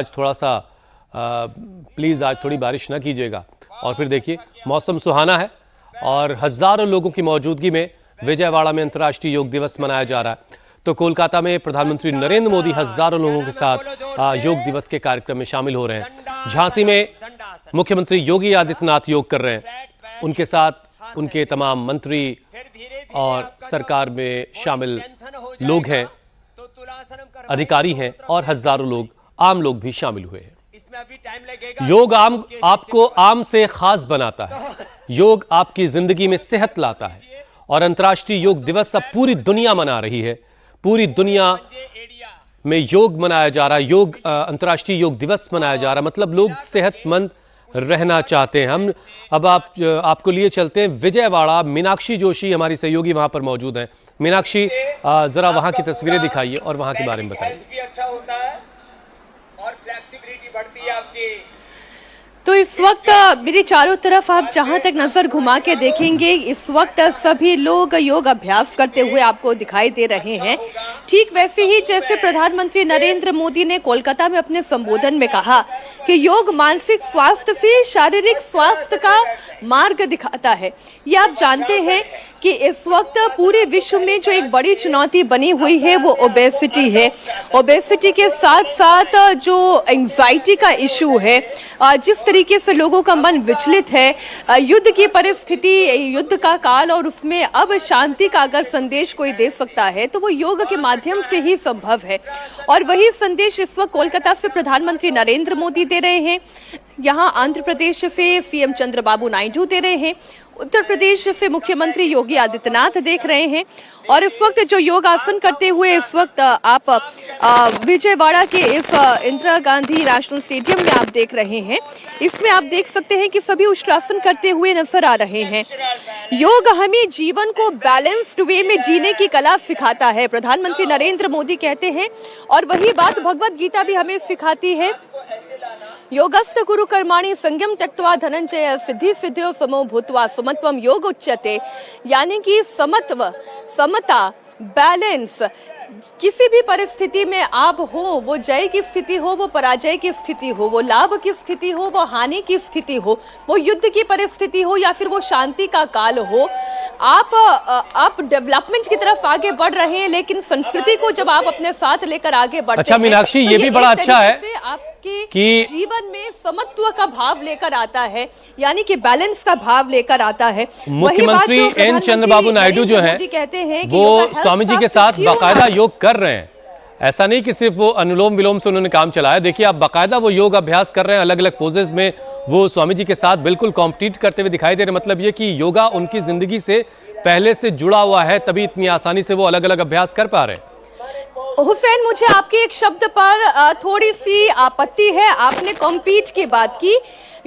आज थोड़ा सा प्लीज़ आज थोड़ी बारिश ना कीजिएगा। और फिर देखिए मौसम सुहाना है और हज़ारों लोगों की मौजूदगी में विजयवाड़ा में अंतर्राष्ट्रीय योग दिवस मनाया जा रहा है। तो कोलकाता में प्रधानमंत्री नरेंद्र मोदी हज़ारों लोगों के साथ योग दिवस के कार्यक्रम में शामिल हो रहे हैं। झांसी में मुख्यमंत्री योगी आदित्यनाथ योग कर रहे हैं, उनके साथ उनके तमाम मंत्री और सरकार में शामिल लोग हैं, अधिकारी हैं और हज़ारों लोग आम लोग भी शामिल हुए हैं। योग आपको आम से खास बनाता है। योग आपकी जिंदगी में सेहत लाता है और अंतर्राष्ट्रीय योग दिवस अब पूरी दुनिया मना रही है। पूरी दुनिया में योग मनाया जा रहा है, अंतर्राष्ट्रीय योग दिवस मनाया जा रहा है। मतलब लोग सेहतमंद रहना चाहते हैं। हम अब आपको लिए चलते हैं विजयवाड़ा। मीनाक्षी जोशी हमारी सहयोगी वहां पर मौजूद हैं। मीनाक्षी, जरा वहां की तस्वीरें दिखाइए और वहां के बारे में बताइए। अच्छा होता है और फ्लेक्सिबिलिटी बढ़ती है आपकी। तो इस वक्त मेरे चारों तरफ आप जहां तक नजर घुमा के देखेंगे, इस वक्त सभी लोग योग अभ्यास करते हुए आपको दिखाई दे रहे हैं। ठीक वैसे ही जैसे प्रधानमंत्री नरेंद्र मोदी ने कोलकाता में अपने संबोधन में कहा कि योग मानसिक स्वास्थ्य से शारीरिक स्वास्थ्य का मार्ग दिखाता है। ये आप जानते हैं कि इस वक्त पूरे विश्व में जो एक बड़ी चुनौती बनी हुई है वो ओबेसिटी है। ओबेसिटी के साथ साथ जो एंजाइटी का इशू है, जिस तरीके से लोगों का मन विचलित है, युद्ध की परिस्थिति, युद्ध का काल और उसमें अब शांति का अगर संदेश कोई दे सकता है तो वो योग के माध्यम से ही संभव है। और वही संदेश इस वक्त कोलकाता से प्रधानमंत्री नरेंद्र मोदी दे रहे हैं। यहाँ आंध्र प्रदेश से सीएम चंद्रबाबू नायडू दे रहे हैं, उत्तर प्रदेश से मुख्यमंत्री योगी आदित्यनाथ देख रहे हैं। और इस वक्त जो योग आसन करते हुए इस वक्त आप विजयवाड़ा के इस इंदिरा गांधी नेशनल स्टेडियम में आप देख रहे हैं, इसमें आप देख सकते हैं कि सभी उष्ट्रासन करते हुए नजर आ रहे हैं। योग हमें जीवन को बैलेंस्ड वे में जीने की कला सिखाता है, प्रधानमंत्री नरेंद्र मोदी कहते हैं। और वही बात भगवत गीता भी हमें सिखाती है। योगस्थ कुरु कर्माणि संयम त्यक्त्वा धनंजय सिद्धि सिद्ध्यो समो भूत्वा समत्वम योग उच्यते। यानी कि समत्व, समता, बैलेंस, किसी भी परिस्थिति में आप हो, वो जय की स्थिति हो, वो पराजय की स्थिति हो, वो लाभ की स्थिति हो, वो हानि की स्थिति हो, वो युद्ध की परिस्थिति हो या फिर वो शांति का काल हो, आप डेवलपमेंट की तरफ आगे बढ़ रहे हैं। लेकिन संस्कृति को जब आप अपने साथ लेकर आगे बढ़ते हैं, अच्छा मीनाक्षी, ये भी बड़ा अच्छा है कि जीवन में समत्व का भाव लेकर आता है, यानी कि बैलेंस का भाव लेकर आता है। मुख्यमंत्री एन चंद्रबाबू नायडू जो है कहते हैं वो स्वामी जी के साथ बाकायदा योग कर रहे हैं। ऐसा नहीं कि सिर्फ वो अनुलोम विलोम से उन्होंने काम चलाया। देखिए आप बाकायदा वो योग अभ्यास कर रहे हैं, अलग अलग पोजेस में वो स्वामी जी के साथ बिल्कुल कॉम्पिटिट करते हुए दिखाई दे रहे हैं। मतलब ये कि योगा उनकी जिंदगी से पहले से जुड़ा हुआ है, तभी इतनी आसानी से वो अलग अलग अभ्यास कर पा रहे हैं। हुसैन, मुझे आपके एक शब्द पर थोड़ी सी आपत्ति है। आपने कॉम्पीट की बात की।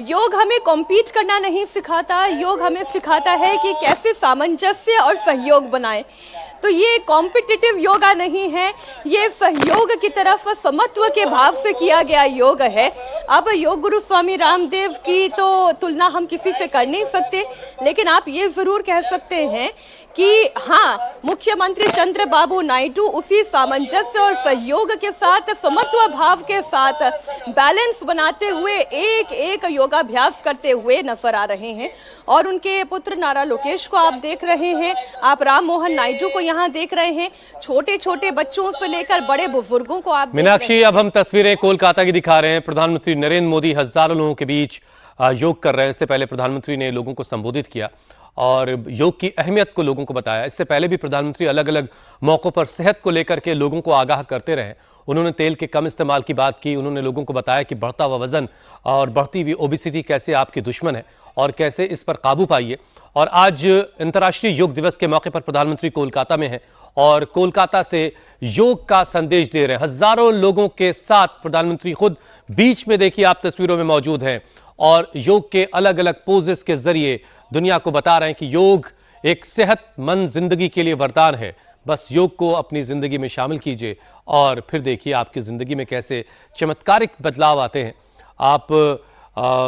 योग हमें कॉम्पीट करना नहीं सिखाता, योग हमें सिखाता है कि कैसे सामंजस्य और सहयोग बनाएं। तो ये कॉम्पिटिटिव योगा नहीं है, ये सहयोग की तरफ समत्व के भाव से किया गया योग है। अब योग गुरु स्वामी रामदेव की तो तुलना हम किसी से कर नहीं सकते, लेकिन आप ये जरूर कह सकते हैं कि हाँ, मुख्यमंत्री चंद्रबाबू नायडू उसी सामंजस्य और सहयोग के साथ, समत्व भाव के साथ बैलेंस बनाते हुए एक एक योगाभ्यास करते हुए नजर आ रहे हैं। और उनके पुत्र नारा लोकेश को आप देख रहे हैं, आप राम मोहन नायडू को यहाँ देख रहे हैं, छोटे छोटे बच्चों से लेकर बड़े बुजुर्गों को आप मीनाक्षी, अब हम तस्वीरें कोलकाता की दिखा रहे हैं। प्रधानमंत्री नरेंद्र मोदी हजारों लोगों के बीच योग कर रहे हैं। इससे पहले प्रधानमंत्री ने लोगों को संबोधित किया और योग की अहमियत को लोगों को बताया। इससे पहले भी प्रधानमंत्री अलग अलग मौकों पर सेहत को लेकर के लोगों को आगाह करते रहे। उन्होंने तेल के कम इस्तेमाल की बात की। उन्होंने लोगों को बताया कि बढ़ता हुआ वजन और बढ़ती हुई ओबेसिटी कैसे आपकी दुश्मन है और कैसे इस पर काबू पाइए। और आज अंतर्राष्ट्रीय योग दिवस के मौके पर प्रधानमंत्री कोलकाता में हैं और कोलकाता से योग का संदेश दे रहे हैं। हजारों लोगों के साथ प्रधानमंत्री खुद बीच में, देखिए आप तस्वीरों में मौजूद हैं, और योग के अलग अलग पोजेस के जरिए दुनिया को बता रहे हैं कि योग एक सेहतमंद जिंदगी के लिए वरदान है। बस योग को अपनी जिंदगी में शामिल कीजिए और फिर देखिए आपकी जिंदगी में कैसे चमत्कारिक बदलाव आते हैं। आप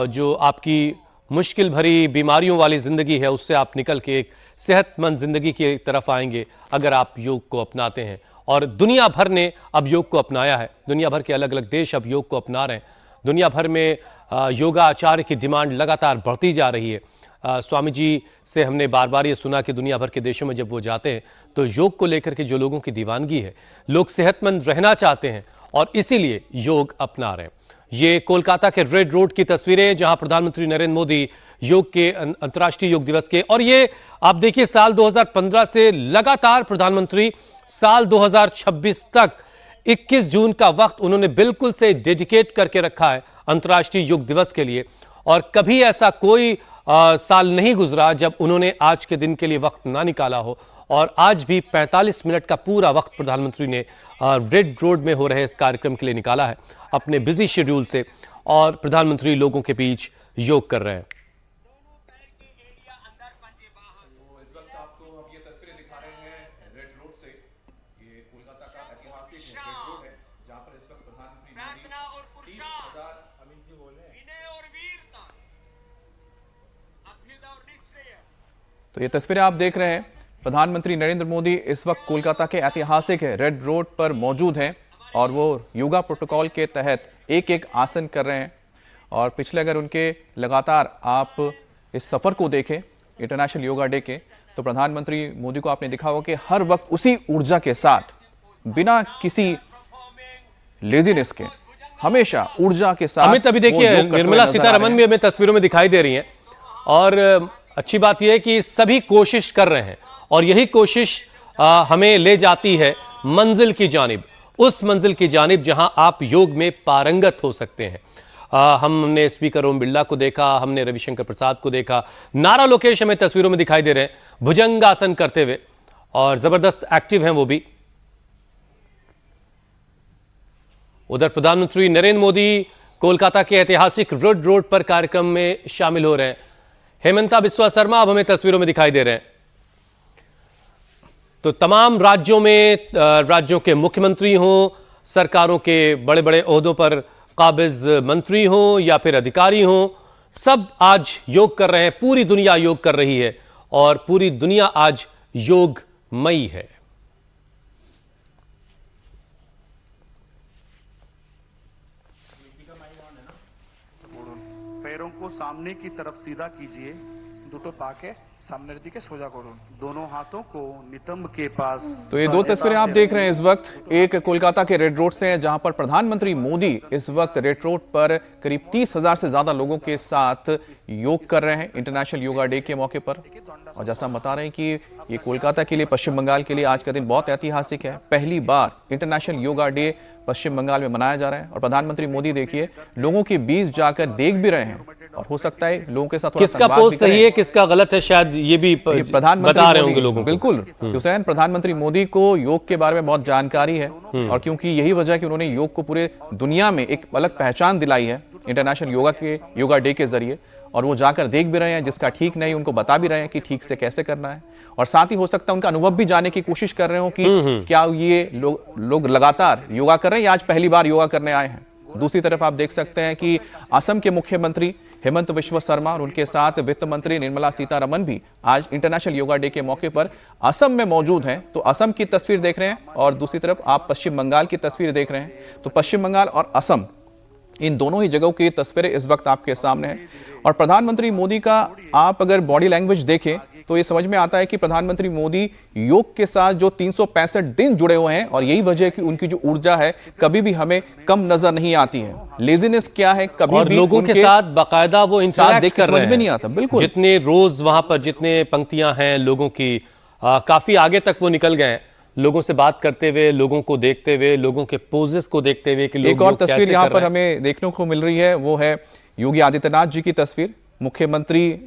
जो आपकी मुश्किल भरी बीमारियों वाली जिंदगी है उससे आप निकल के एक सेहतमंद जिंदगी की तरफ आएंगे अगर आप योग को अपनाते हैं और दुनिया भर ने अब योग को अपनाया है। दुनिया भर के अलग अलग देश अब योग को अपना रहे हैं। दुनिया भर में योगा आचार्य की डिमांड लगातार बढ़ती जा रही है। स्वामी जी से हमने बार बार ये सुना कि दुनिया भर के देशों में जब वो जाते हैं तो योग को लेकर के जो लोगों की दीवानगी है, लोग सेहतमंद रहना चाहते हैं और इसीलिए योग अपना रहे हैं। ये कोलकाता के रेड रोड की तस्वीरें जहां प्रधानमंत्री नरेंद्र मोदी योग के अंतर्राष्ट्रीय योग दिवस के, और ये आप देखिए साल 2015 से लगातार प्रधानमंत्री साल 2026 तक 21 जून का वक्त उन्होंने बिल्कुल से डेडिकेट करके रखा है अंतर्राष्ट्रीय योग दिवस के लिए। और कभी ऐसा कोई साल नहीं गुजरा जब उन्होंने आज के दिन के लिए वक्त ना निकाला हो। और आज भी 45 मिनट का पूरा वक्त प्रधानमंत्री ने रेड रोड में हो रहे इस कार्यक्रम के लिए निकाला है अपने बिजी शेड्यूल से, और प्रधानमंत्री लोगों के बीच योग कर रहे हैं। इस वक्त आपको अब ये तस्वीरें दिखा रहे हैं रेड रोड से। ये कोलकाता का ऐतिहासिक रेड रोड है जहां पर इस वक्त प्रधानमंत्री मोदी 30,000 तो ये तस्वीरें आप देख रहे हैं। प्रधानमंत्री नरेंद्र मोदी इस वक्त कोलकाता के ऐतिहासिक रेड रोड पर मौजूद हैं और वो योगा प्रोटोकॉल के तहत एक एक आसन कर रहे हैं। और पिछले अगर उनके लगातार आप इस सफर को देखें इंटरनेशनल योगा डे के, तो प्रधानमंत्री मोदी को आपने देखा होगा कि हर वक्त उसी ऊर्जा के साथ, बिना किसी लेजीनेस के, हमेशा ऊर्जा के साथ। अमित, अभी देखिए निर्मला सीतारमण भी हमें तस्वीरों में दिखाई दे रही हैं और अच्छी बात यह है कि सभी कोशिश कर रहे हैं और यही कोशिश हमें ले जाती है मंजिल की जानिब, उस मंजिल की जानिब जहां आप योग में पारंगत हो सकते हैं। हमने स्पीकर ओम बिरला को देखा, हमने रविशंकर प्रसाद को देखा, नारा लोकेश हमें तस्वीरों में दिखाई दे रहे हैं भुजंगासन करते हुए और जबरदस्त एक्टिव हैं वो भी। उधर प्रधानमंत्री नरेंद्र मोदी कोलकाता के ऐतिहासिक रेड रोड पर कार्यक्रम में शामिल हो रहे हैं। हेमंता बिस्वा शर्मा अब हमें तस्वीरों में दिखाई दे रहे हैं। तो तमाम राज्यों में राज्यों के मुख्यमंत्री हों, सरकारों के बड़े बड़े ओहदों पर काबिज मंत्री हों या फिर अधिकारी हों, सब आज योग कर रहे हैं। पूरी दुनिया योग कर रही है और पूरी दुनिया आज योगमयी है। पैरों को सामने की तरफ सीधा कीजिए, दुटो पाके सामने दिखे सोजा करो, दोनों हाथों को नितंब के पास। तो ये दो तस्वीरें आप देख रहे हैं इस वक्त, एक कोलकाता के रेड रोड से है जहां पर प्रधानमंत्री मोदी इस वक्त रेड रोड पर करीब 30,000 से ज्यादा लोगों के साथ योग कर रहे हैं इंटरनेशनल योगा डे के मौके पर। और जैसा हम बता रहे हैं कि ये कोलकाता के लिए, पश्चिम बंगाल के लिए आज का दिन बहुत ऐतिहासिक है। पहली बार इंटरनेशनल योगा डे पश्चिम बंगाल में मनाया जा रहा है और प्रधानमंत्री मोदी देखिए लोगों के बीच जाकर देख भी रहे हैं और हो सकता है लोगों के साथ किसका पोस्ट सही है किसका गलत है शायद ये भी बता रहे होंगे लोगों को। बिल्कुल हुसैन, प्रधानमंत्री मोदी को योग के बारे में बहुत जानकारी है और क्योंकि यही वजह है कि उन्होंने योग को पूरे दुनिया में एक अलग पहचान दिलाई है इंटरनेशनल योगा डे के जरिए, और वो जाकर देख भी रहे हैं, जिसका ठीक नहीं उनको बता भी रहे हैं कि ठीक से कैसे करना है। और साथ ही हो सकता है उनका अनुभव भी जानने की कोशिश कर रहे हो कि क्या ये लोग लगातार योगा कर रहे हैं या आज पहली बार योगा करने आए हैं। दूसरी तरफ आप देख सकते हैं कि असम के मुख्यमंत्री हेमंत बिस्वा शर्मा और उनके साथ वित्त मंत्री निर्मला सीतारमण भी आज इंटरनेशनल योगा डे के मौके पर असम में मौजूद हैं। तो असम की तस्वीर देख रहे हैं और दूसरी तरफ आप पश्चिम बंगाल की तस्वीर देख रहे हैं। तो पश्चिम बंगाल और असम, इन दोनों ही जगहों की तस्वीरें इस वक्त आपके सामने हैं। और प्रधानमंत्री मोदी का आप अगर बॉडी लैंग्वेज देखें तो ये समझ में आता है कि प्रधानमंत्री मोदी योग के साथ जो 365 दिन जुड़े हुए हैं और यही वजह है कि उनकी जो ऊर्जा है कभी भी हमें कम नजर नहीं आती है। लेजीनेस क्या है कभी और भी लोगों के साथ बाकायदा वो इंटरैक्ट कर रहे हैं। समझ में नहीं आता। बिल्कुल, जितने रोज वहां पर जितने पंक्तियां हैं लोगों की, काफी आगे तक वो निकल गए हैं लोगों से बात करते हुए, लोगों को देखते हुए, लोगों के पोजेस को देखते हुए कि लोग एक और तस्वीर यहाँ पर हमें देखने को मिल रही है, वो है योगी आदित्यनाथ जी की तस्वीर, मुख्यमंत्री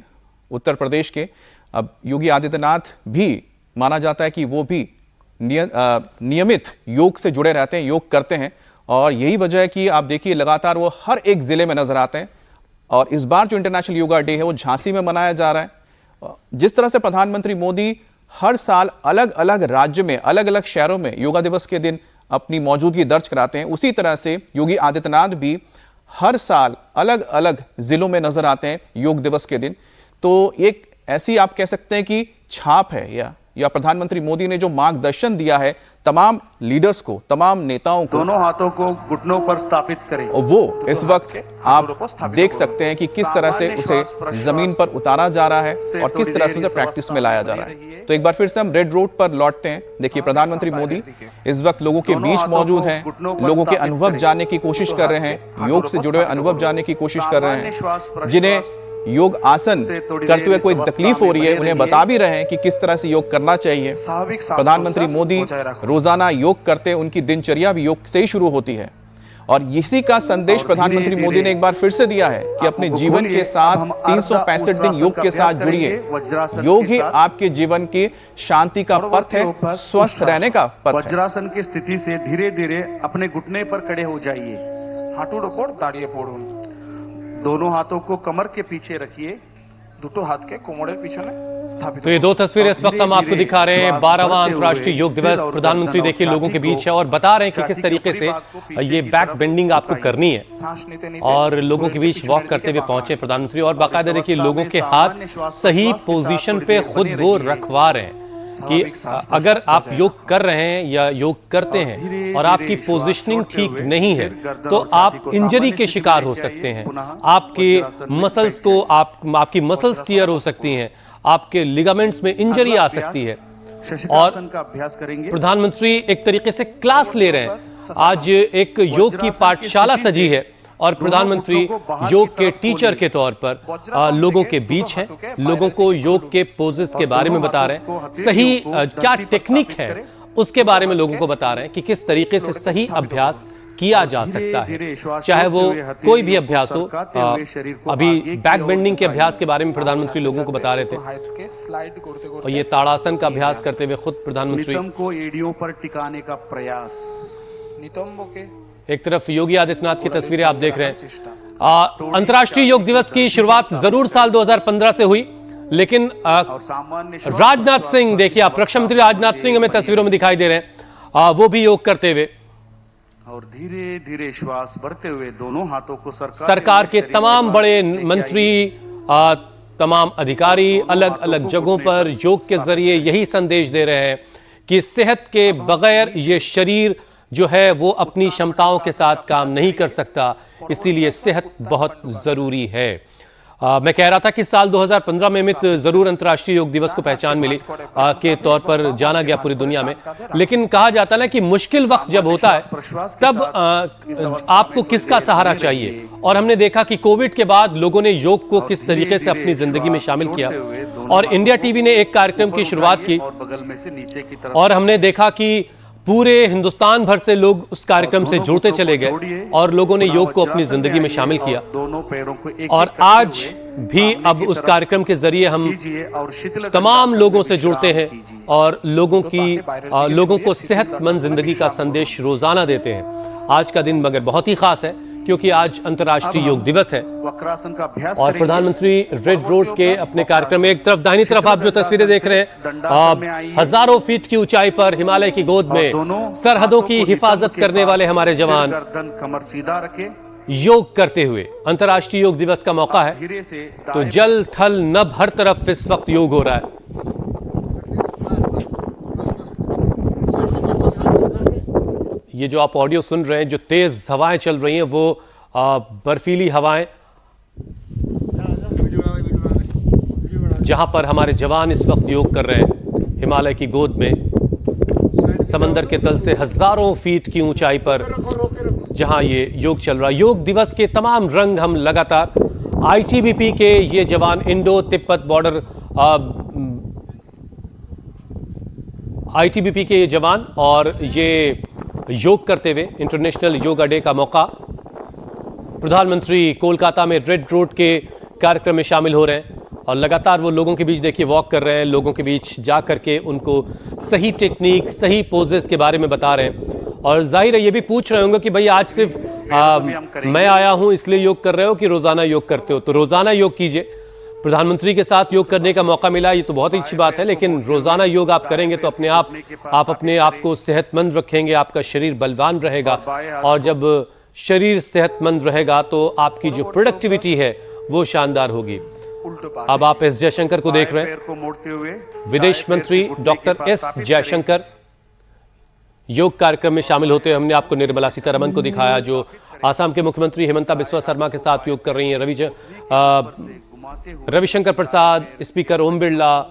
उत्तर प्रदेश के। अब योगी आदित्यनाथ भी माना जाता है कि वो भी नियमित योग से जुड़े रहते हैं, योग करते हैं और यही वजह है कि आप देखिए लगातार वो हर एक जिले में नजर आते हैं। और इस बार जो इंटरनेशनल योगा डे है वो झांसी में मनाया जा रहा है। जिस तरह से प्रधानमंत्री मोदी हर साल अलग अलग राज्य में, अलग अलग शहरों में योगा दिवस के दिन अपनी मौजूदगी दर्ज कराते हैं, उसी तरह से योगी आदित्यनाथ भी हर साल अलग अलग जिलों में नजर आते हैं योग दिवस के दिन। तो एक ऐसी आप कह सकते हैं कि छाप है या या प्रधानमंत्री मोदी ने जो मार्गदर्शन दिया है तमाम लीडर्स को, तमाम नेताओं को, दोनों हाथों को घुटनों पर स्थापित करें। और वो इस वक्त आप देख सकते हैं कि किस तरह से उसे जमीन पर उतारा जा रहा है और किस तरह से उसे प्रैक्टिस में लाया जा रहा है। तो एक बार फिर से हम रेड रोड पर लौटते हैं। देखिए, प्रधानमंत्री मोदी इस वक्त लोगों के बीच मौजूद हैं, लोगों के अनुभव जानने की कोशिश कर रहे हैं, योग से जुड़े हुए अनुभव जानने की कोशिश कर रहे हैं। जिन्हें योग आसन करते हुए कोई तकलीफ हो रही है, उन्हें बता भी रहे हैं कि किस तरह से योग करना चाहिए। प्रधानमंत्री मोदी रोजाना योग करते, उनकी दिनचर्या भी योग से ही शुरू होती है। और इसी का संदेश प्रधानमंत्री मोदी ने एक बार फिर से दिया है कि अपने जीवन के साथ 365 दिन योग के साथ जुड़िए। योग ही आपके जीवन की शांति का पथ है, स्वस्थ रहने का पथ है। वज्रासन की स्थिति से धीरे धीरे अपने घुटने पर खड़े हो जाइए। हाथों ऊपर, दाढ़िए पोड़ून। दोनों हाथों को कमर के पीछे रखिए, दुटो हाथ के कोमोड़े पीछे स्थापित। तो ये दो तस्वीरें इस वक्त हम आपको दिखा रहे हैं। 12वां अंतर्राष्ट्रीय योग दिवस। प्रधानमंत्री देखिए लोगों के बीच है और बता रहे हैं कि किस तरीके से ये बैक बेंडिंग आपको करनी है। और लोगों के बीच वॉक करते हुए पहुंचे प्रधानमंत्री और बाकायदा देखिए लोगों के हाथ सही पोजीशन पे खुद वो रखवा रहे हैं कि अगर आप योग कर रहे हैं या योग करते हैं और आपकी पोजीशनिंग ठीक नहीं है तो आप इंजरी के शिकार हो सकते हैं। आपके मसल्स को आपकी मसल्स टीयर हो सकती हैं, आपके लिगामेंट्स में इंजरी आ सकती है। और प्रधानमंत्री एक तरीके से क्लास ले रहे हैं। आज एक योग की पाठशाला सजी है और प्रधानमंत्री योग के टीचर के तौर पर लोगों के बीच हैं, लोगों को योग के पोजेस के बारे में बता रहे हैं, सही क्या टेक्निक है उसके बारे में लोगों को बता रहे हैं कि किस तरीके से सही अभ्यास किया जा सकता है, चाहे वो कोई भी अभ्यास हो। अभी बैक बेंडिंग के अभ्यास के बारे में प्रधानमंत्री लोगों को बता रहे थे और ये ताड़ासन का अभ्यास करते हुए खुद प्रधानमंत्री को एड़ियों पर टिकाने का प्रयास। एक तरफ योगी आदित्यनाथ की तस्वीरें आप देख रहे हैं। अंतर्राष्ट्रीय योग दिवस की शुरुआत जरूर साल 2015 से हुई, लेकिन राजनाथ सिंह देखिए, आप रक्षा मंत्री राजनाथ सिंह हमें तस्वीरों में दिखाई दे रहे हैं, वो भी योग करते हुए। और धीरे धीरे श्वास भरते हुए दोनों हाथों को सरकार के तमाम बड़े मंत्री, तमाम अधिकारी अलग अलग जगहों पर योग के जरिए यही संदेश दे रहे हैं कि सेहत के बगैर ये शरीर जो है वो अपनी क्षमताओं के साथ काम नहीं कर सकता, इसीलिए सेहत बहुत जरूरी है। मैं कह रहा था कि साल 2015 में मित जरूर अंतर्राष्ट्रीय योग दिवस को पहचान मिली के तौर पर जाना गया पूरी दुनिया में, लेकिन कहा जाता है ना कि मुश्किल वक्त जब होता है तब आपको किसका सहारा चाहिए। और हमने देखा कि कोविड के बाद लोगों ने योग को किस तरीके से अपनी जिंदगी में शामिल किया और इंडिया टीवी ने एक कार्यक्रम की शुरुआत की और हमने देखा कि पूरे हिंदुस्तान भर से लोग उस कार्यक्रम से जुड़ते चले गए और लोगों ने योग को अपनी जिंदगी में शामिल किया। और आज भी अब उस कार्यक्रम के जरिए हम तमाम लोगों से जुड़ते हैं और लोगों को सेहतमंद जिंदगी का संदेश रोजाना देते हैं। आज का दिन मगर बहुत ही खास है क्योंकि आज अंतर्राष्ट्रीय योग दिवस है और प्रधानमंत्री रेड रोड के अपने कार्यक्रम में एक तरफ दाहिनी तरफ आप जो तस्वीरें देख रहे हैं, हजारों फीट की ऊंचाई पर हिमालय की गोद में सरहदों की हिफाजत करने वाले हमारे जवान योग करते हुए। अंतर्राष्ट्रीय योग दिवस का मौका है तो जल थल नभ हर तरफ इस वक्त योग हो रहा है। ये जो आप ऑडियो सुन रहे हैं, जो तेज हवाएं चल रही हैं वो बर्फीली हवाएं, जहां पर हमारे जवान इस वक्त योग कर रहे हैं हिमालय की गोद में, समंदर के तल से हजारों फीट की ऊंचाई पर जहां ये योग चल रहा है। योग दिवस के तमाम रंग हम लगातार आईटीबीपी के ये जवान, इंडो तिब्बत बॉर्डर आईटीबीपी के ये जवान और ये योग करते हुए इंटरनेशनल योगा डे का मौका। प्रधानमंत्री कोलकाता में रेड रोड के कार्यक्रम में शामिल हो रहे हैं और लगातार वो लोगों के बीच देखिए वॉक कर रहे हैं, लोगों के बीच जा करके उनको सही टेक्निक, सही पोजेस के बारे में बता रहे हैं। और जाहिर है ये भी पूछ रहे होंगे कि भाई आज सिर्फ मैं आया हूं इसलिए योग कर रहे हो कि रोजाना योग करते हो? तो रोजाना योग कीजिए। प्रधानमंत्री के साथ योग करने का मौका मिला, ये तो बहुत ही अच्छी बात है, लेकिन रोजाना योग आप करेंगे तो अपने आप को सेहतमंद रखेंगे, आपका शरीर बलवान रहेगा और जब शरीर सेहतमंद रहेगा तो आपकी जो प्रोडक्टिविटी है वो शानदार होगी। उल्टो पास। अब आप एस जयशंकर को देख रहे पैर हैं, को मोड़ते हुए विदेश मंत्री डॉक्टर एस जयशंकर योग कार्यक्रम में शामिल होते हुए। हमने आपको निर्मला सीतारमण को दिखाया जो आसाम के मुख्यमंत्री हिमंता बिस्वा शर्मा के साथ योग कर रही हैं। रविशंकर प्रसाद, स्पीकर ओम बिरला,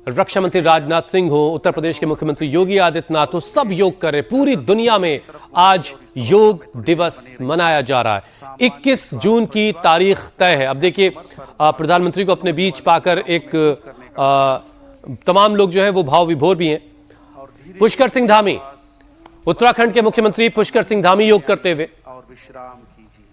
रक्षा मंत्री राजनाथ सिंह हो, उत्तर प्रदेश के मुख्यमंत्री योगी आदित्यनाथ हो, सब योग कर रहे। पूरी दुनिया में आज योग दिवस मनाया जा रहा है। 21 जून की तारीख तय है। अब देखिए प्रधानमंत्री को अपने बीच पाकर एक तमाम लोग जो है वो भाव विभोर भी हैं। पुष्कर सिंह धामी, उत्तराखंड के मुख्यमंत्री पुष्कर सिंह धामी योग करते हुए। और विश्राम कीजिए।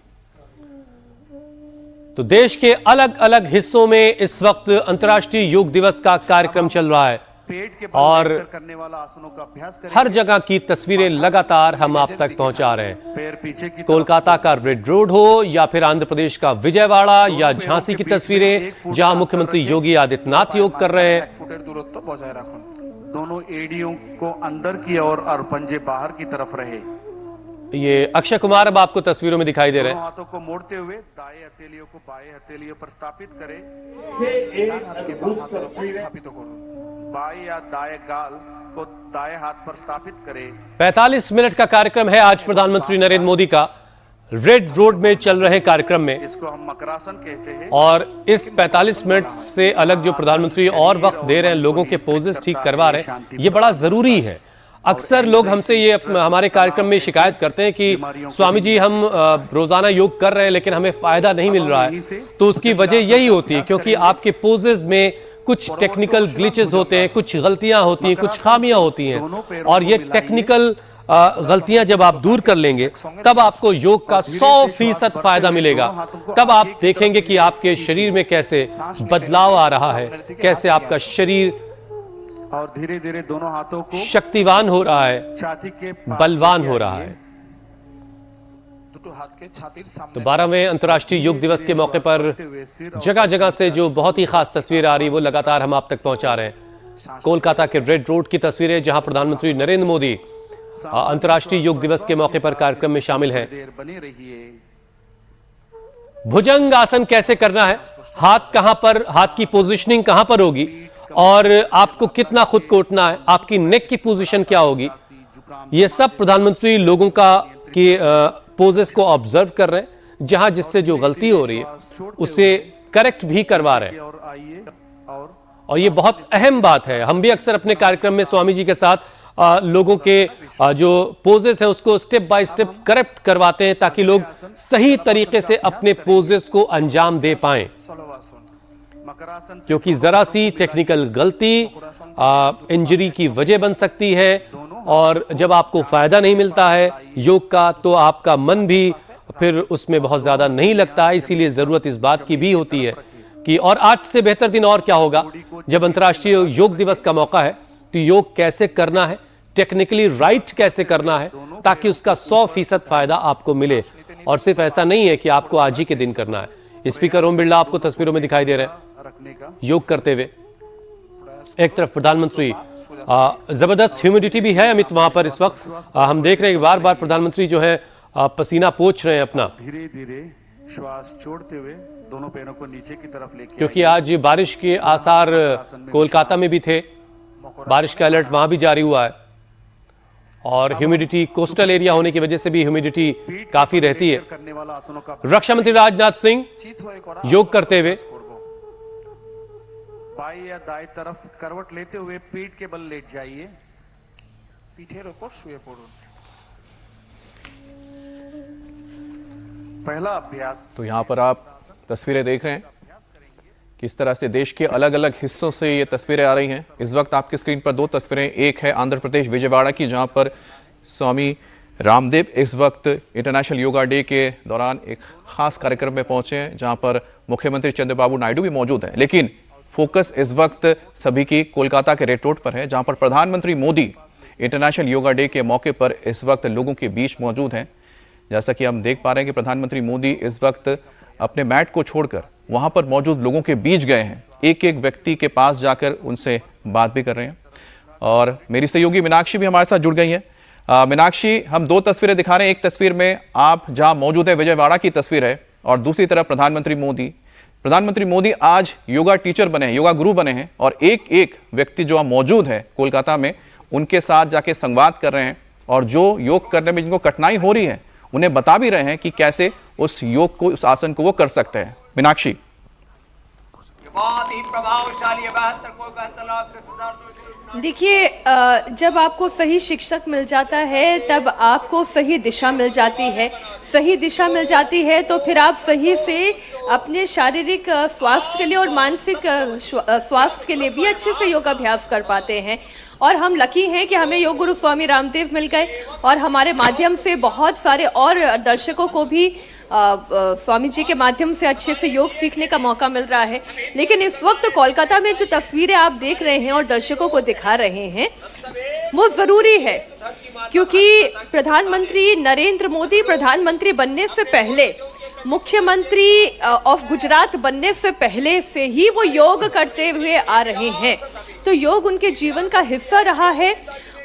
तो देश के अलग अलग हिस्सों में इस वक्त अंतर्राष्ट्रीय योग दिवस का कार्यक्रम चल रहा है पेट के और बल लेकर करने वाला आसनों का अभ्यास करें। हर जगह की तस्वीरें लगातार हम आप तक पहुंचा रहे हैं। पैर पीछे की कोलकाता का रेड रोड हो या फिर आंध्र प्रदेश का विजयवाड़ा या झांसी की तस्वीरें जहां मुख्यमंत्री योगी आदित्यनाथ योग कर रहे हैं। फुटेर दूरत्व बजाय रखो। दोनों एड़ियों को अंदर की ओर और पंजे बाहर की तरफ रहे। ये अक्षय कुमार अब आपको तस्वीरों में दिखाई दे रहे दोनों हैं। हाथों को मोड़ते हुए दाएं हथेलियों को बाएं हथेलियों पर स्थापित करें। स्थापित करो। बाएं या दाएं गाल को दाएं हाथ पर स्थापित करें। 45 मिनट का कार्यक्रम है आज प्रधानमंत्री नरेंद्र मोदी का रेड रोड में चल रहे कार्यक्रम में। इसको हम मकरासन कहते हैं। और इस 45 मिनट से अलग जो प्रधानमंत्री और वक्त दे रहे हैं, लोगों के पोजेस ठीक करवा रहे हैं, ये बड़ा जरूरी है। अक्सर लोग हमसे ये हमारे कार्यक्रम में शिकायत करते हैं कि स्वामी जी हम रोजाना योग कर रहे हैं लेकिन हमें फायदा नहीं मिल रहा है। तो उसकी वजह यही होती है क्योंकि आपके पोजेस में कुछ टेक्निकल ग्लिचेस होते हैं, कुछ गलतियां होती हैं, कुछ खामियां होती हैं। और ये टेक्निकल गलतियां जब आप दूर कर लेंगे तब आपको योग का 100% फायदा मिलेगा। तब आप देखेंगे कि आपके शरीर में कैसे बदलाव आ रहा है, कैसे आपका शरीर और धीरे धीरे दोनों हाथों को शक्तिवान हो रहा है, छाती के पास बलवान हो रहा है। दोनों हाथ के छाती सामने तो 12वें अंतर्राष्ट्रीय योग दिवस के मौके पर जगह जगह से जो बहुत ही खास तस्वीर आ रही है वो लगातार हम आप तक पहुंचा रहे हैं। कोलकाता के रेड रोड की तस्वीरें जहां प्रधानमंत्री नरेंद्र मोदी अंतर्राष्ट्रीय योग दिवस के मौके पर कार्यक्रम में शामिल हैं। देर बनी रहिए। भुजंग आसन कैसे करना है, हाथ कहां पर, हाथ की पोजीशनिंग कहां पर होगी और आपको कितना खुद को उठना है, आपकी नेक की पोजीशन क्या होगी, ये सब प्रधानमंत्री लोगों का की पोजेस को ऑब्जर्व कर रहे हैं। जहां जिससे जो गलती हो रही है उसे करेक्ट भी करवा रहे हैं। और आइए और ये बहुत अहम बात है। हम भी अक्सर अपने कार्यक्रम में स्वामी जी के साथ लोगों के जो पोजेस हैं उसको स्टेप बाय स्टेप करेक्ट करवाते हैं ताकि लोग सही तरीके से अपने पोजेस को अंजाम दे पाएं। मकरासन क्योंकि जरा सी टेक्निकल गलती इंजरी की वजह बन सकती है और जब आपको फायदा नहीं मिलता है योग का तो आपका मन भी फिर उसमें बहुत ज्यादा नहीं लगता है। इसीलिए जरूरत इस बात की भी होती है कि और आज से बेहतर दिन और क्या होगा जब अंतर्राष्ट्रीय योग दिवस का मौका है तो योग कैसे करना है, टेक्निकली राइट कैसे करना है ताकि उसका 100% फायदा आपको मिले। और सिर्फ ऐसा नहीं है कि आपको आज ही के दिन करना है। स्पीकर ओम बिरला आपको तस्वीरों में दिखाई दे रहे हैं रखने का योग करते हुए। एक तरफ प्रधानमंत्री, जबरदस्त ह्यूमिडिटी भी है अमित वहां पर इस वक्त। हम देख रहे हैं कि बार बार प्रधानमंत्री जो है पसीना पोंछ रहे हैं अपना, धीरे धीरे श्वास छोड़ते हुए दोनों पैरों को नीचे की तरफ लेके क्योंकि आज बारिश के आसार कोलकाता में भी थे, बारिश का अलर्ट वहां भी जारी हुआ है और ह्यूमिडिटी कोस्टल एरिया होने की वजह से भी ह्यूमिडिटी काफी रहती है। करने वाला आसनों का रक्षा मंत्री राजनाथ सिंह चित होए करा योग करते हुए बाई या दाएं तरफ करवट लेते हुए पीठ के बल लेट जाइए। पीठेर ऊपर शुए पड़ुन। पहला अभ्यास तो यहाँ पर आप तस्वीरें देख रहे हैं किस तरह से देश के अलग अलग हिस्सों से ये तस्वीरें आ रही हैं। इस वक्त आपकी स्क्रीन पर दो तस्वीरें, एक है आंध्र प्रदेश विजयवाड़ा की जहां पर स्वामी रामदेव इस वक्त इंटरनेशनल योगा डे के दौरान एक खास कार्यक्रम में पहुंचे हैं जहां पर मुख्यमंत्री चंद्रबाबू नायडू भी मौजूद हैं। लेकिन फोकस इस वक्त सभी की कोलकाता के रेड रोड पर है जहां पर प्रधानमंत्री मोदी इंटरनेशनल योगा डे के मौके पर इस वक्त लोगों के बीच मौजूद हैं। जैसा कि हम देख पा रहे हैं कि प्रधानमंत्री मोदी इस वक्त अपने मैट को छोड़कर वहां पर मौजूद लोगों के बीच गए हैं, एक एक व्यक्ति के पास जाकर उनसे बात भी कर रहे हैं। और मेरी सहयोगी मीनाक्षी भी हमारे साथ जुड़ गई है। मीनाक्षी, हम दो तस्वीरें दिखा रहे हैं, एक तस्वीर में आप जहां मौजूद है विजयवाड़ा की तस्वीर है और दूसरी तरफ प्रधानमंत्री मोदी प्रधानमंत्री मोदी आज योगा टीचर बने हैं, योगा गुरु बने हैं और एक एक व्यक्ति जो मौजूद है कोलकाता में उनके साथ जाके संवाद कर रहे हैं और जो योग करने में जिनको कठिनाई हो रही है उन्हें बता भी रहे हैं कि कैसे उस योग को, उस आसन को वो कर सकते हैं। मीनाक्षी, बहुत ही प्रभावशाली है। 72 देखिए, जब आपको सही शिक्षक मिल जाता है तब आपको सही दिशा मिल जाती है। सही दिशा मिल जाती है तो फिर आप सही से अपने शारीरिक स्वास्थ्य के लिए और मानसिक स्वास्थ्य के लिए भी अच्छे से योगाभ्यास कर पाते हैं। और हम लकी हैं कि हमें योग गुरु स्वामी रामदेव मिल गए और हमारे माध्यम से बहुत सारे और दर्शकों को भी स्वामी जी के माध्यम से अच्छे से योग सीखने का मौका मिल रहा है। लेकिन इस वक्त कोलकाता में जो तस्वीरें आप देख रहे हैं और दर्शकों को दिखा रहे हैं वो जरूरी है, क्योंकि प्रधानमंत्री नरेंद्र मोदी प्रधानमंत्री बनने से पहले, मुख्यमंत्री ऑफ गुजरात बनने से पहले से ही वो योग करते हुए आ रहे हैं। तो योग उनके जीवन का हिस्सा रहा है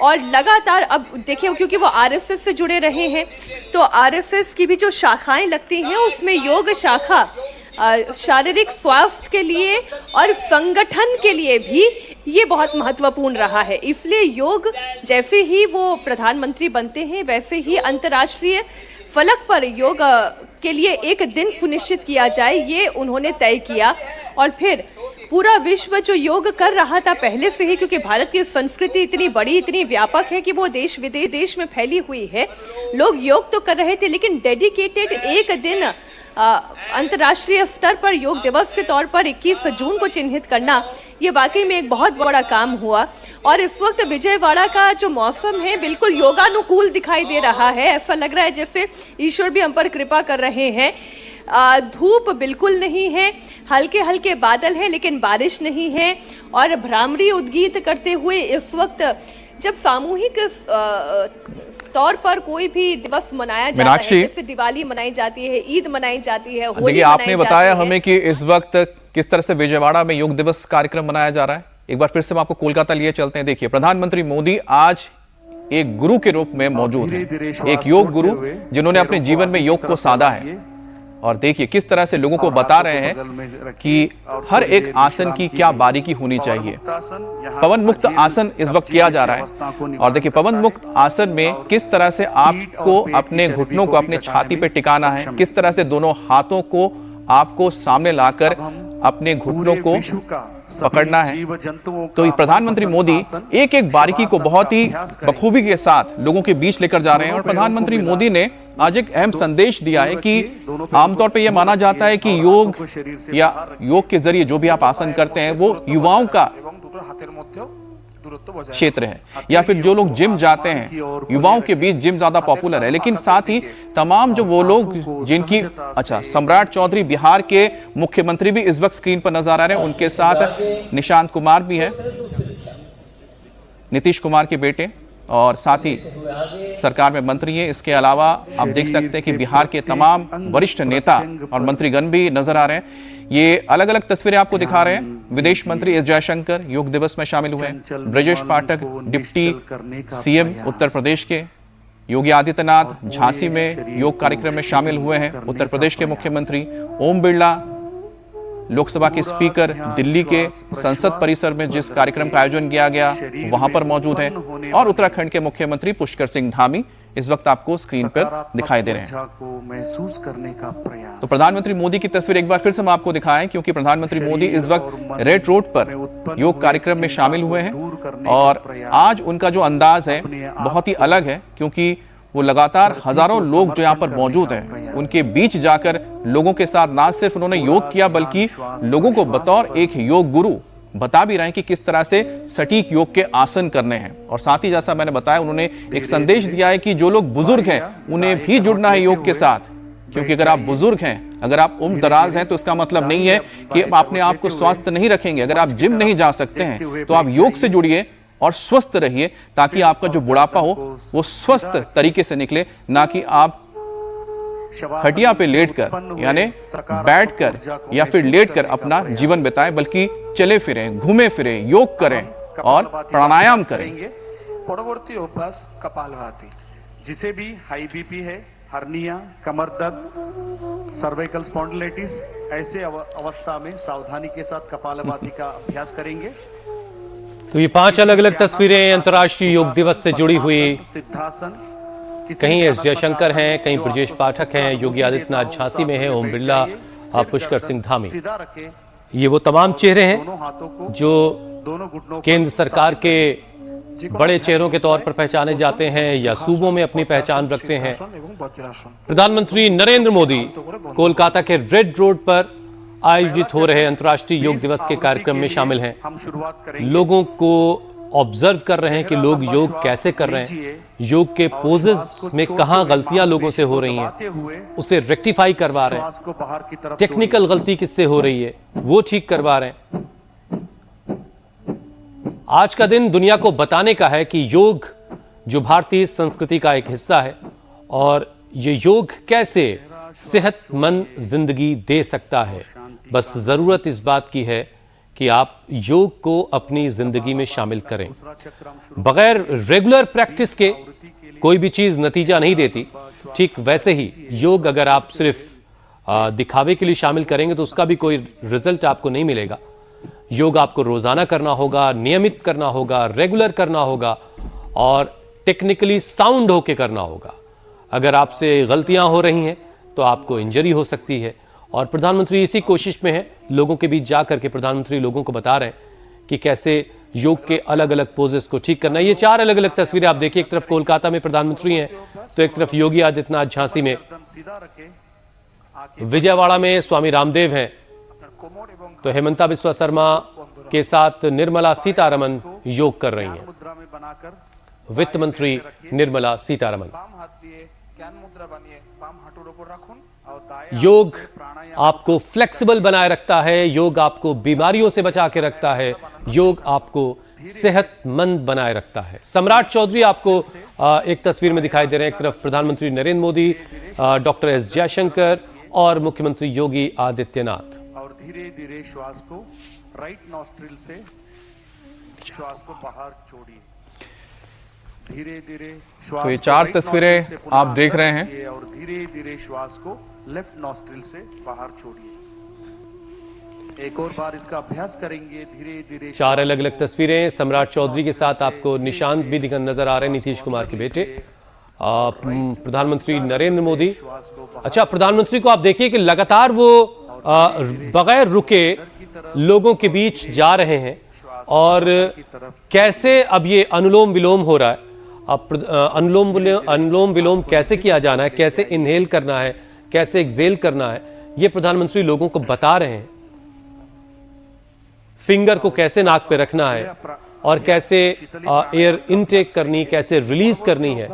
और लगातार, अब देखिए क्योंकि वो आरएसएस से जुड़े रहे हैं तो आरएसएस की भी जो शाखाएं लगती हैं उसमें योग शाखा शारीरिक स्वास्थ्य के लिए और संगठन के लिए भी ये बहुत महत्वपूर्ण रहा है। इसलिए योग जैसे ही वो प्रधानमंत्री बनते हैं वैसे ही अंतर्राष्ट्रीय फलक पर योग के लिए एक दिन सुनिश्चित किया जाए, ये उन्होंने तय किया। और फिर पूरा विश्व जो योग कर रहा था पहले से ही, क्योंकि भारत की संस्कृति इतनी बड़ी, इतनी व्यापक है कि वो देश विदेश में फैली हुई है। लोग योग तो कर रहे थे लेकिन डेडिकेटेड एक दिन अंतर्राष्ट्रीय स्तर पर योग दिवस के तौर पर 21 जून को चिन्हित करना, ये वाकई में एक बहुत बड़ा काम हुआ। और इस वक्त विजयवाड़ा का जो मौसम है बिल्कुल योगानुकूल दिखाई दे रहा है। ऐसा लग रहा है जैसे ईश्वर भी हम पर कृपा कर रहे हैं। धूप बिल्कुल नहीं है, हल्के हल्के बादल है लेकिन बारिश नहीं है। और भ्रामरी उद्गीत करते हुए इस वक्त जब सामूहिक तौर पर कोई भी दिवस मनाया जाता है, जैसे दिवाली मनाई जाती है, ईद मनाई जाती है, होली देखिए आपने बताया हमें कि इस वक्त किस तरह से विजयवाड़ा में योग दिवस कार्यक्रम मनाया जा रहा है। एक बार फिर से हम आपको कोलकाता लिए चलते हैं। देखिए प्रधानमंत्री मोदी आज एक गुरु के रूप में मौजूद है, एक योग गुरु जिन्होंने अपने जीवन में योग को साधा है। और देखिए किस तरह से लोगों को बता रहे हैं कि हर एक आसन की क्या बारीकी होनी चाहिए। पवन मुक्त आसन इस वक्त किया जा रहा है और देखिए पवन मुक्त आसन में किस तरह से आपको अपने घुटनों को अपने छाती पे टिकाना है, किस तरह से दोनों हाथों को आपको सामने लाकर अपने घुटनों को पकड़ना है। तो प्रधानमंत्री मोदी एक एक बारीकी को बहुत ही बखूबी के साथ लोगों के बीच लेकर जा रहे हैं। और प्रधानमंत्री मोदी ने आज एक अहम संदेश दिया है कि आमतौर पे यह माना जाता है कि योग या योग के जरिए जो भी आप आसन करते हैं वो युवाओं का क्षेत्र है, या फिर जो लोग जिम जाते हैं युवाओं के बीच जिम ज्यादा पॉपुलर है। लेकिन साथ ही तमाम जो वो लोग जिनकी सम्राट चौधरी बिहार के मुख्यमंत्री भी इस वक्त स्क्रीन पर नजर आ रहे हैं, उनके साथ निशांत कुमार भी है, नीतीश कुमार के बेटे, और साथ ही सरकार में मंत्री हैं। इसके अलावा आप देख सकते हैं कि बिहार के तमाम वरिष्ठ नेता और मंत्रीगण भी नजर आ रहे हैं। ये अलग अलग तस्वीरें आपको दिखा रहे हैं। विदेश मंत्री एस जयशंकर योग दिवस में शामिल हुए हैं। ब्रजेश पाठक डिप्टी सीएम उत्तर प्रदेश के, योगी आदित्यनाथ झांसी में योग कार्यक्रम में शामिल हुए हैं। उत्तर प्रदेश के मुख्यमंत्री ओम बिरला, लोकसभा के स्पीकर दिल्ली के संसद परिसर में जिस कार्यक्रम का आयोजन किया गया वहां पर मौजूद हैं, और उत्तराखंड के मुख्यमंत्री पुष्कर सिंह धामी इस वक्त आपको स्क्रीन पर दिखाई दे रहे हैं। महसूस करने का प्रयास। तो प्रधानमंत्री मोदी की तस्वीर एक बार फिर से हम आपको दिखाएं, क्योंकि प्रधानमंत्री मोदी इस वक्त रेड रोड पर योग कार्यक्रम में शामिल हुए हैं और आज उनका जो अंदाज है बहुत ही अलग है, क्योंकि वो लगातार हजारों लोग जो यहाँ पर मौजूद हैं उनके बीच जाकर लोगों के साथ ना सिर्फ उन्होंने योग किया बल्कि लोगों को बतौर एक योग गुरु बता भी रहे हैं कि किस तरह से सटीक योग के आसन करने हैं। और साथ ही जैसा मैंने बताया उन्होंने एक संदेश दिया है कि जो लोग बुजुर्ग हैं उन्हें भी जुड़ना है योग के साथ, क्योंकि अगर आप बुजुर्ग हैं, अगर आप उम्र दराज हैं तो इसका मतलब नहीं है कि आप अपने आप को स्वस्थ नहीं रखेंगे। अगर आप जिम नहीं जा सकते हैं तो आप योग से जुड़िए और स्वस्थ रहिए, ताकि आपका जो बुढ़ापा हो वो स्वस्थ तरीके से निकले, ना कि आप खटिया पे लेटकर यानी बैठकर या फिर लेटकर अपना जीवन बिताएं, बल्कि चले फिरें, घूमे फिरें, योग करें और प्राणायाम करें। परवर्ती अभ्यास कपालभाति, जिसे भी हाई बीपी है हर्निया, कमर दर्द, सर्वाइकल स्पॉन्डिलाइटिस, ऐसे अवस्था में सावधानी के साथ कपालभाति का अभ्यास करेंगे। तो ये 5 अलग अलग तस्वीरें अंतर्राष्ट्रीय योग दिवस से जुड़ी हुई। सिद्धासन, कहीं एस जयशंकर हैं, कहीं ब्रजेश पाठक हैं, योगी आदित्यनाथ झांसी में हैं, ओम बिरला, पुष्कर सिंह धामी। सीधा रखें, ये वो तमाम चेहरे हैं दोनों हाथों को जो दोनों घुटनों केंद्र सरकार के बड़े चेहरों के तौर पर पहचाने जाते हैं या सूबों में अपनी पहचान रखते हैं। प्रधानमंत्री नरेंद्र मोदी कोलकाता के रेड रोड पर आयोजित हो रहे अंतर्राष्ट्रीय योग दिवस के कार्यक्रम में शामिल हैं। हम शुरुआत करेंगे। लोगों को ऑब्जर्व कर रहे हैं कि लोग योग कैसे कर रहे हैं, योग के पोजेस में कहां गलतियां लोगों से हो रही हैं, उसे रेक्टिफाई करवा रहे हैं। श्वास को बाहर की तरफ टेक्निकल गलती किससे हो रही है वो ठीक करवा रहे हैं। आज का दिन दुनिया को बताने का है कि योग जो भारतीय संस्कृति का एक हिस्सा है और ये योग कैसे सेहतमंद जिंदगी दे सकता है। बस जरूरत इस बात की है कि आप योग को अपनी जिंदगी में शामिल करें। बगैर रेगुलर प्रैक्टिस के कोई भी चीज नतीजा नहीं देती। ठीक वैसे ही योग अगर आप सिर्फ दिखावे के लिए शामिल करेंगे तो उसका भी कोई रिजल्ट आपको नहीं मिलेगा। योग आपको रोजाना करना होगा, नियमित करना होगा, रेगुलर करना होगा और टेक्निकली साउंड होके करना होगा। अगर आपसे गलतियां हो रही हैं तो आपको इंजरी हो सकती है और प्रधानमंत्री इसी कोशिश में है। लोगों के बीच जाकर के प्रधानमंत्री लोगों को बता रहे हैं कि कैसे योग के अलग अलग पोजेस को ठीक करना है। ये 4 अलग अलग तस्वीरें आप देखिए। एक तरफ कोलकाता में प्रधानमंत्री हैं तो एक तरफ योगी आदित्यनाथ झांसी में, सीधा रखें, विजयवाड़ा में स्वामी रामदेव हैं, कोमर एवं तो हेमंता बिस्वा शर्मा के साथ निर्मला सीतारमन योग कर रही हैं। मुद्रा में बनाकर वित्त मंत्री निर्मला सीतारमन। बाम हाथ दिए ज्ञान मुद्रा बनिए, बाम हाथों ऊपर रखुन और दाएं योग आपको फ्लेक्सिबल बनाए रखता है, योग आपको बीमारियों से बचा के रखता है, योग आपको सेहतमंद बनाए रखता है। सम्राट चौधरी आपको एक तस्वीर में दिखाई दे रहे हैं। एक तरफ प्रधानमंत्री नरेंद्र मोदी, डॉक्टर एस जयशंकर और मुख्यमंत्री योगी आदित्यनाथ। और धीरे धीरे श्वास को राइट नॉस्ट्रिल से श्वास को बाहर छोड़िए। धीरे धीरे श्वास तो ये को 4 right तस्वीरें nostril से पुनः आप देख अंदर रहे हैं। लीजिए और धीरे धीरे श्वास को लेफ्ट नॉस्ट्रिल से बाहर छोड़िए। एक और बार इसका अभ्यास करेंगे। धीरे धीरे 4 अलग अलग तस्वीरें। सम्राट चौधरी के साथ आपको निशांत भी नजर आ रहे हैं, नीतीश कुमार के बेटे। प्रधानमंत्री नरेंद्र मोदी, अच्छा प्रधानमंत्री को आप देखिए कि लगातार वो बगैर रुके लोगों के बीच जा रहे हैं और कैसे अब ये अनुलोम विलोम हो रहा है। अब अनुलोम विलोम कैसे किया जाना है, कैसे इनहेल करना है, कैसे एक्सेल करना है, ये प्रधानमंत्री लोगों को बता रहे हैं। फिंगर को कैसे नाक पे रखना है और कैसे एयर इनटेक करनी, कैसे रिलीज करनी है।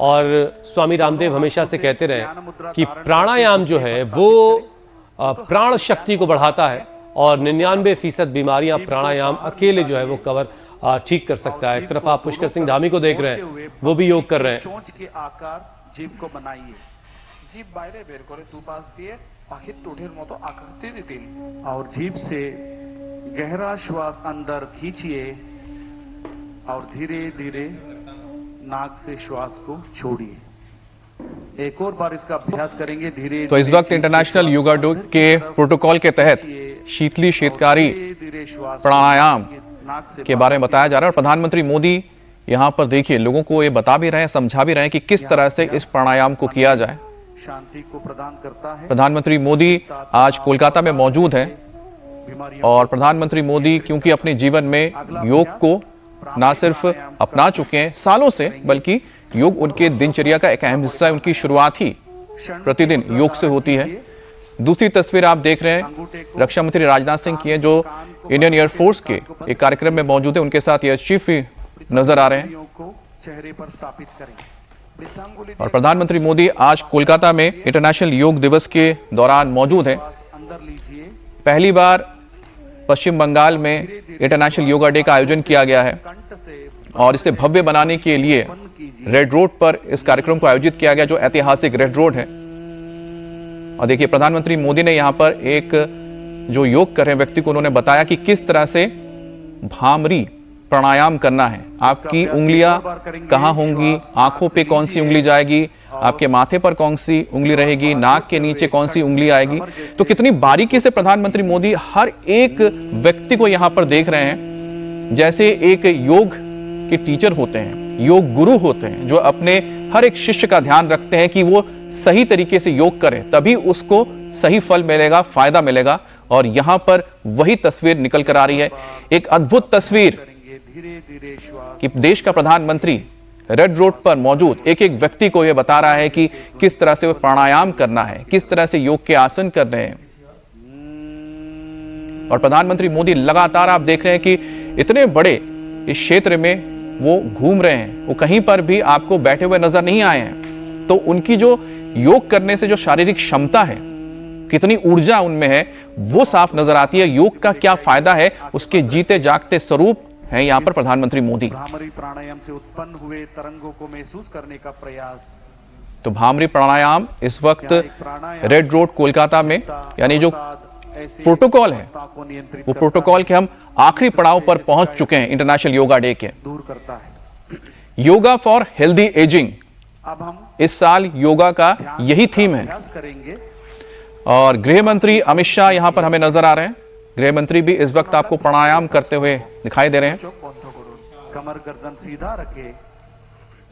और स्वामी रामदेव हमेशा से कहते रहे कि प्राणायाम जो है वो प्राण शक्ति को बढ़ाता है और 99% बीमारियां प्राणायाम अकेले जो है वो कवर ठीक कर सकता है। एक तरफ आप पुष्कर सिंह धामी को देख रहे हैं, वो भी योग कर रहे हैं। चोंच के आकार जीभ को बनाइए। जीभ বাইরে বের করে দুপাশ দিয়ে পাখির ঠোঁটের মতো আকৃতি দিন और जीभ से गहरा श्वास अंदर खींचिए और धीरे धीरे नाक से श्वास को छोड़िए। एक और बार इसका अभ्यास करेंगे। धीरे तो इस वक्त इंटरनेशनल योगा डे के प्रोटोकॉल के तहत शीतली शीतकारी प्राणायाम के बारे में बताया जा रहा है और प्रधानमंत्री मोदी यहां पर देखिए लोगों को ये बता भी रहे हैं, समझा भी रहे हैं कि किस तरह से इस प्राणायाम को किया जाए। शांति को प्रदान करता है। प्रधानमंत्री मोदी आज कोलकाता में मौजूद हैं और प्रधानमंत्री मोदी क्योंकि अपने जीवन में योग को ना सिर्फ अपना चुके हैं सालों से, बल्कि योग उनके दिनचर्या का एक अहम हिस्सा है। उनकी शुरुआत ही प्रतिदिन योग से होती है। दूसरी तस्वीर आप देख रहे हैं रक्षा मंत्री राजनाथ सिंह की है, जो इंडियन एयरफोर्स के एक कार्यक्रम में मौजूद है। उनके साथ एयर चीफ भी नजर आ रहे हैं चेहरे पर स्थापित करें। और प्रधानमंत्री मोदी आज कोलकाता में इंटरनेशनल योग दिवस के दौरान मौजूद हैं। अंदर लीजिए। पहली बार पश्चिम बंगाल में इंटरनेशनल योगा डे का आयोजन किया गया है कंठ से और इसे भव्य बनाने के लिए रेड रोड पर इस कार्यक्रम को आयोजित किया गया, जो ऐतिहासिक रेड रोड है। और देखिए प्रधानमंत्री मोदी ने यहां पर एक जो योग कर रहे व्यक्ति को उन्होंने बताया कि किस तरह से भामरी प्राणायाम करना है। आपकी उंगलियां कहाँ होंगी, आंखों पे कौन सी उंगली जाएगी, आपके माथे पर कौन सी उंगली रहेगी, नाक के नीचे कौन सी उंगली आएगी। तो कितनी बारीकी से प्रधानमंत्री मोदी हर एक व्यक्ति को यहां पर देख रहे हैं, जैसे एक योग के टीचर होते हैं, योग गुरु होते हैं, जो अपने हर एक शिष्य का ध्यान रखते हैं कि वो सही तरीके से योग करे, तभी उसको सही फल मिलेगा, फायदा मिलेगा। और यहां पर वही तस्वीर निकल कर आ रही है, एक अद्भुत तस्वीर कि देश का प्रधानमंत्री रेड रोड पर मौजूद एक एक व्यक्ति को यह बता रहा है कि किस तरह से वो प्राणायाम करना है, किस तरह से योग के आसन कर रहे हैं। और प्रधानमंत्री मोदी लगातार आप देख रहे हैं कि इतने बड़े इस क्षेत्र में वो घूम रहे हैं, वो कहीं पर भी आपको बैठे हुए नजर नहीं आए हैं। तो उनकी जो योग करने से जो शारीरिक क्षमता है, कितनी ऊर्जा उनमें है, वो साफ नजर आती है। योग का क्या फायदा है, उसके जीते जागते स्वरूप है यहाँ पर प्रधानमंत्री मोदी। भ्रामरी प्राणायाम से उत्पन्न हुए तरंगों को महसूस करने का प्रयास। तो भ्रामरी प्राणायाम इस वक्त रेड रोड कोलकाता में, यानी जो प्रोटोकॉल है, वो प्रोटोकॉल के हम आखिरी पड़ाव पर पहुंच चुके हैं इंटरनेशनल योगा डे के। दूर करता है योगा फॉर हेल्दी एजिंग, अब हम इस साल योगा का यही थीम है। प्रयास करेंगे। और गृह मंत्री अमित शाह यहां पर हमें नजर आ रहे हैं। गृह मंत्री भी इस वक्त आपको प्राणायाम करते हुए दिखाई दे रहे हैं। कमर गर्दन सीधा रखे,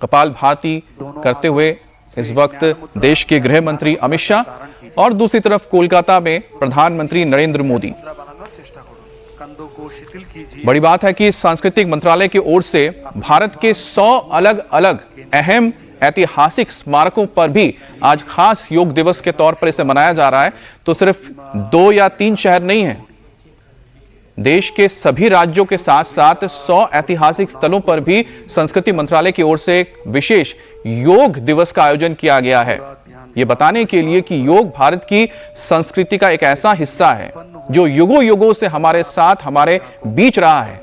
कपाल भाती करते हुए इस वक्त देश के गृह मंत्री अमित शाह और दूसरी तरफ कोलकाता में प्रधानमंत्री नरेंद्र मोदी। कंधों को शिथिल कीजिए। बड़ी बात है कि सांस्कृतिक मंत्रालय की ओर से भारत के 100 अलग अलग अहम ऐतिहासिक स्मारकों पर भी आज खास योग दिवस के तौर पर इसे मनाया जा रहा है। तो सिर्फ 2 या 3 शहर नहीं है, देश के सभी राज्यों के साथ साथ 100 ऐतिहासिक स्थलों पर भी संस्कृति मंत्रालय की ओर से एक विशेष योग दिवस का आयोजन किया गया है, यह बताने के लिए कि योग भारत की संस्कृति का एक ऐसा हिस्सा है जो युगों युगों से हमारे साथ, हमारे बीच रहा है।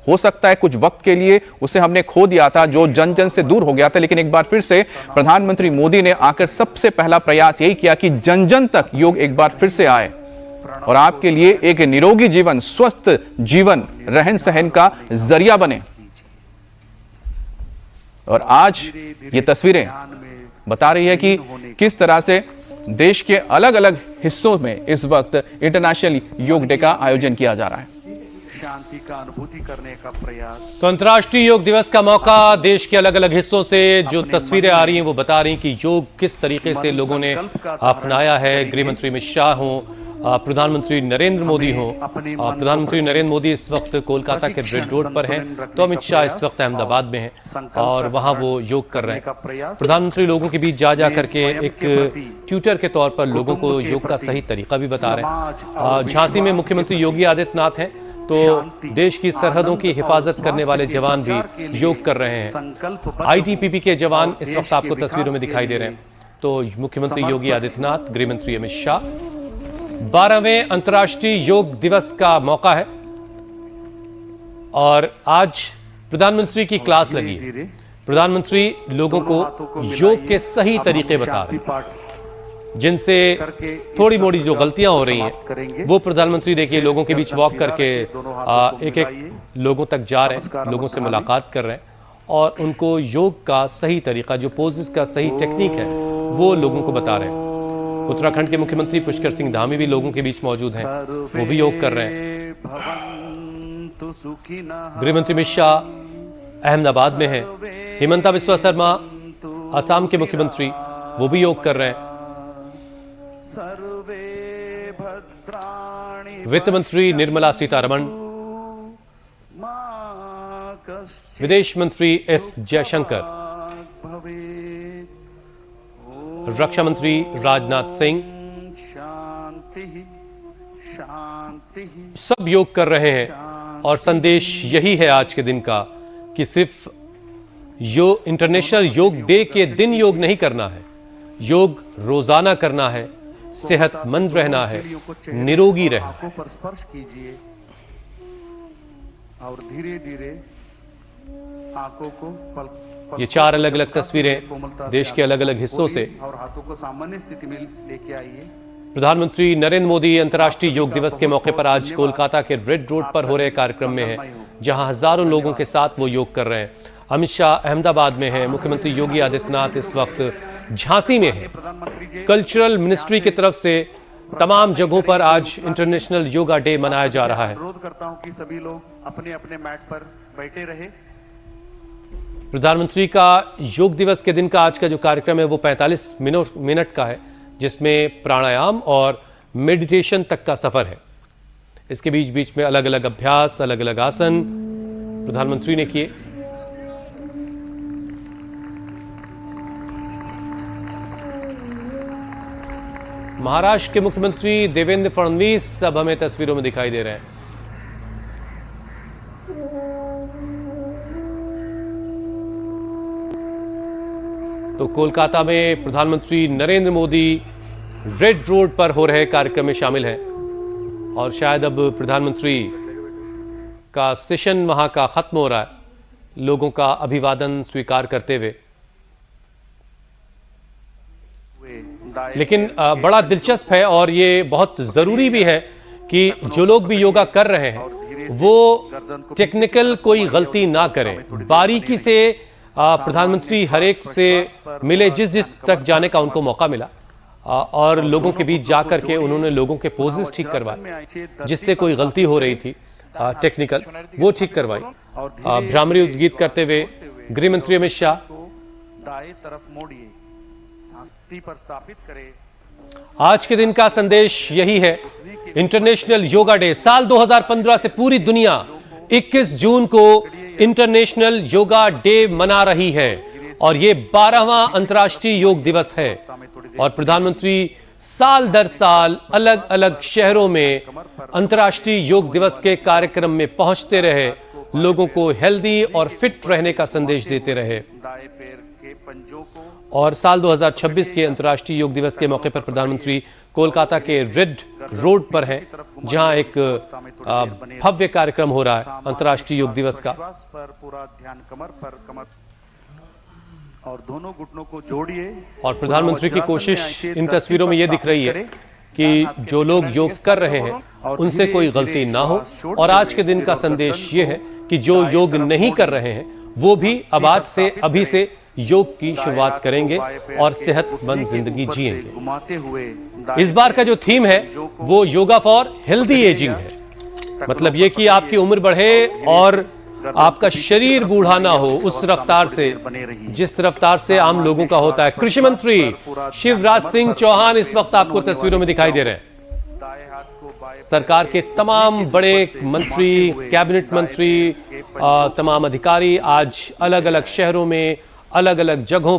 हो सकता है कुछ वक्त के लिए उसे हमने खो दिया था, जो जन जन से दूर हो गया था, लेकिन एक बार फिर से प्रधानमंत्री मोदी ने आकर सबसे पहला प्रयास यही किया कि जन जन तक योग एक बार फिर से आए और आपके लिए एक निरोगी जीवन, स्वस्थ जीवन, रहन सहन का जरिया बने। और आज ये तस्वीरें बता रही है कि किस तरह से देश के अलग अलग हिस्सों में इस वक्त इंटरनेशनल योग डे का आयोजन किया जा रहा है। शांति का अनुभूति करने का प्रयास। तो अंतर्राष्ट्रीय योग दिवस का मौका, देश के अलग अलग हिस्सों से जो तस्वीरें आ रही हैं वो बता रही हैं कि योग किस तरीके से लोगों ने अपनाया है। गृह मंत्री अमित शाह हों, प्रधानमंत्री नरेंद्र मोदी हों। प्रधानमंत्री नरेंद्र मोदी इस वक्त कोलकाता के रेड रोड पर हैं, तो अमित शाह इस वक्त अहमदाबाद में हैं और वहां वो योग कर रहे हैं। प्रधानमंत्री लोगों के बीच जा करके एक ट्यूटर के तौर पर लोगों को योग का सही तरीका भी बता रहे हैं। झांसी में मुख्यमंत्री योगी आदित्यनाथ हैं, तो देश की सरहदों की हिफाजत करने वाले जवान भी योग कर रहे हैं। आईटीबीपी के जवान इस वक्त आपको तस्वीरों में दिखाई दे रहे हैं। तो मुख्यमंत्री योगी आदित्यनाथ, गृह मंत्री अमित शाह। 12वें अंतर्राष्ट्रीय योग दिवस का मौका है और आज प्रधानमंत्री की क्लास लगी है। प्रधानमंत्री लोगों को योग के सही तरीके बता रहे हैं, जिनसे थोड़ी मोड़ी जो गलतियां हो रही हैं वो प्रधानमंत्री देखिए लोगों के बीच वॉक करके एक एक लोगों तक जा रहे हैं, लोगों से मुलाकात कर रहे हैं और उनको योग का सही तरीका, जो पोजेस का सही टेक्निक है, वो लोगों को बता रहे हैं। उत्तराखंड के मुख्यमंत्री पुष्कर सिंह धामी भी लोगों के बीच मौजूद हैं, वो भी योग कर रहे हैं। गृह मंत्री अमित शाह अहमदाबाद में हैं। हिमंता बिस्वा शर्मा असम के मुख्यमंत्री, वो भी योग कर रहे हैं। वित्त मंत्री निर्मला सीतारमण, विदेश मंत्री एस जयशंकर, रक्षा मंत्री राजनाथ सिंह, सब योग कर रहे हैं और संदेश यही है आज के दिन का कि सिर्फ इंटरनेशनल योग डे के दिन योग नहीं करना है, योग रोजाना करना है, सेहतमंद रहना है, निरोगी रहना है। पर स्पर्श कीजिए और धीरे धीरे आंखों को ये 4 अलग अलग तस्वीरें देश के अलग अलग हिस्सों से। और हाथों को सामान्य स्थिति में लेके आइए। प्रधानमंत्री नरेंद्र मोदी अंतर्राष्ट्रीय योग दिवस के मौके पर आज कोलकाता के रेड रोड पर हो रहे कार्यक्रम में हैं, जहां हजारों लोगों के साथ वो योग कर रहे हैं। अमित शाह अहमदाबाद में हैं, मुख्यमंत्री योगी आदित्यनाथ इस वक्त झांसी में हैं। कल्चरल मिनिस्ट्री की तरफ से तमाम जगहों पर आज इंटरनेशनल योगा डे मनाया जा रहा है। अनुरोध करता हूं कि सभी लोग अपने अपने मैट पर बैठे रहे। प्रधानमंत्री का योग दिवस के दिन का आज का जो कार्यक्रम है वो 45 मिनट का है, जिसमें प्राणायाम और मेडिटेशन तक का सफर है। इसके बीच बीच में अलग अलग अभ्यास, अलग अलग आसन प्रधानमंत्री ने किए। महाराष्ट्र के मुख्यमंत्री देवेंद्र फडणवीस अब हमें तस्वीरों में दिखाई दे रहे हैं। तो कोलकाता में प्रधानमंत्री नरेंद्र मोदी रेड रोड पर हो रहे कार्यक्रम में शामिल हैं और शायद अब प्रधानमंत्री का सेशन वहां का खत्म हो रहा है, लोगों का अभिवादन स्वीकार करते हुए। लेकिन बड़ा दिलचस्प है और ये बहुत जरूरी भी है कि जो लोग भी योगा कर रहे हैं वो टेक्निकल कोई गलती ना करें, बारीकी से प्रधानमंत्री हरेक से मिले, जिस तक जाने का उनको मौका मिला और लोगों के बीच जाकर के उन्होंने लोगों के पोजेस ठीक करवाए, जिससे कोई गलती हो रही थी टेक्निकल वो ठीक करवाई। भ्रामरी उद्गीत करते हुए गृह मंत्री अमित शाह दाएं तरफ मोड़िए, सांस्ती पर स्थापित करें। आज के दिन का संदेश यही है। इंटरनेशनल योगा डे साल 2015 से पूरी दुनिया 21 जून को इंटरनेशनल योगा डे मना रही है और ये 12वां अंतर्राष्ट्रीय योग दिवस है। और प्रधानमंत्री साल दर साल अलग अलग शहरों में अंतर्राष्ट्रीय योग दिवस के कार्यक्रम में पहुंचते रहे, लोगों को हेल्दी और फिट रहने का संदेश देते रहे। दाएं पैर के पंजों को और साल 2026 के अंतर्राष्ट्रीय योग दिवस के मौके पर प्रधानमंत्री कोलकाता के रेड रोड पर हैं, जहां एक भव्य कार्यक्रम हो रहा है अंतर्राष्ट्रीय योग दिवस का। श्वास पर पूरा ध्यान कमर पर, कमर और दोनों घुटनों को जोड़िए। और प्रधानमंत्री की कोशिश इन तस्वीरों में ये दिख रही है कि जो लोग योग कर रहे हैं उनसे कोई गलती ना हो। और आज के दिन का संदेश ये है कि जो योग नहीं कर रहे हैं वो भी अब आज से अभी से योग की शुरुआत करेंगे और सेहतमंद जिंदगी जिएंगे। घुमाते हुए इस बार का जो थीम है वो योगा फॉर हेल्दी एजिंग है। मतलब ये कि आपकी उम्र बढ़े और आपका शरीर बूढ़ा ना हो उस रफ्तार से जिस रफ्तार से आम लोगों का होता है। कृषि मंत्री शिवराज सिंह चौहान इस वक्त आपको तस्वीरों में दिखाई दे रहे हैं। सरकार के तमाम बड़े मंत्री, कैबिनेट मंत्री, तमाम अधिकारी आज अलग अलग शहरों में अलग अलग जगहों पर